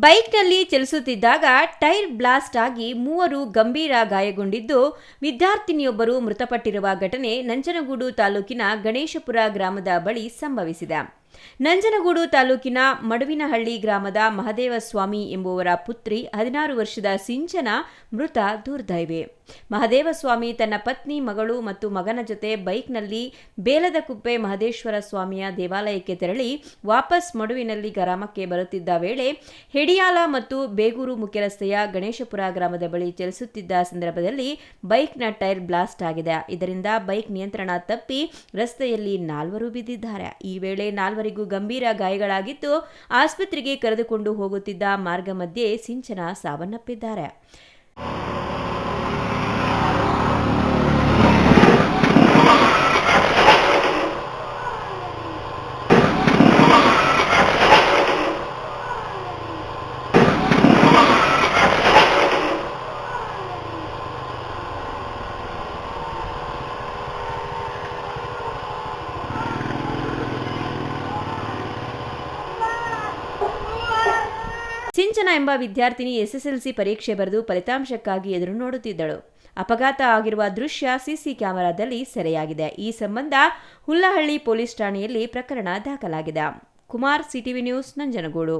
ಬೈಕ್ನಲ್ಲಿ ಚಲಿಸುತ್ತಿದ್ದಾಗ tyre blast ಆಗಿ 3 ಗಂಭೀರ ಗಾಯಗೊಂಡಿದ್ದು, ವಿದ್ಯಾರ್ಥಿನಿಯೊಬ್ಬರು ಮೃತಪಟ್ಟಿರುವ ಘಟನೆ ನಂಜನಗೂಡು ತಾಲೂಕಿನ ಗಣೇಶಪುರ ಗ್ರಾಮದ ಬಳಿ ಸಂಭವಿಸಿದೆ. ನಂಜನಗೂಡು ತಾಲೂಕಿನ ಮಡುವಿನಹಳ್ಳಿ ಗ್ರಾಮದ ಮಹದೇವಸ್ವಾಮಿ ಎಂಬುವರ ಪುತ್ರಿ 16 ವರ್ಷದ ಸಿಂಚನ ಮೃತ ದುರ್ದೈವಿ. ಮಹದೇವಸ್ವಾಮಿ ತನ್ನ ಪತ್ನಿ, ಮಗಳು ಮತ್ತು ಮಗನ ಜೊತೆ ಬೈಕ್ನಲ್ಲಿ ಬೇಲದಕುಪ್ಪೆ ಮಹದೇಶ್ವರ ಸ್ವಾಮಿಯ ದೇವಾಲಯಕ್ಕೆ ತೆರಳಿ ವಾಪಸ್ ಮಡುವಿನಲ್ಲಿ ಗ್ರಾಮಕ್ಕೆ ಬರುತ್ತಿದ್ದ ವೇಳೆ ಹೆಡಿಯಾಲ ಮತ್ತು ಬೇಗೂರು ಮುಖ್ಯ ರಸ್ತೆಯ ಗಣೇಶಪುರ ಗ್ರಾಮದ ಬಳಿ ಚಲಿಸುತ್ತಿದ್ದ ಸಂದರ್ಭದಲ್ಲಿ ಬೈಕ್ನ ಟೈರ್ ಬ್ಲಾಸ್ಟ್ ಆಗಿದೆ. ಇದರಿಂದ ಬೈಕ್ ನಿಯಂತ್ರಣ ತಪ್ಪಿ ರಸ್ತೆಯಲ್ಲಿ 4 ಬಿದ್ದಿದ್ದಾರೆ. ಈ ವೇಳೆ 4 ಗಂಭೀರ ಗಾಯಗಳಾಗಿದ್ದು, ಆಸ್ಪತ್ರೆಗೆ ಕರೆದುಕೊಂಡು ಹೋಗುತ್ತಿದ್ದ ಮಾರ್ಗ ಮಧ್ಯೆ ಸಿಂಚನ ಸಾವನ್ನಪ್ಪಿದ್ದಾರೆ. ಸಿಂಚನ ಎಂಬ ವಿದ್ಯಾರ್ಥಿನಿ SSLC ಪರೀಕ್ಷೆ ಬರೆದು ಫಲಿತಾಂಶಕ್ಕಾಗಿ ಎದುರು ನೋಡುತ್ತಿದ್ದಳು. ಅಪಘಾತ ಆಗಿರುವ ದೃಶ್ಯ ಸಿಸಿ ಕ್ಯಾಮೆರಾದಲ್ಲಿ ಸೆರೆಯಾಗಿದೆ. ಈ ಸಂಬಂಧ ಹುಲ್ಲಹಳ್ಳಿ ಪೊಲೀಸ್ ಠಾಣೆಯಲ್ಲಿ ಪ್ರಕರಣ ದಾಖಲಾಗಿದೆ. Kumar, CTV news, Nanjangud.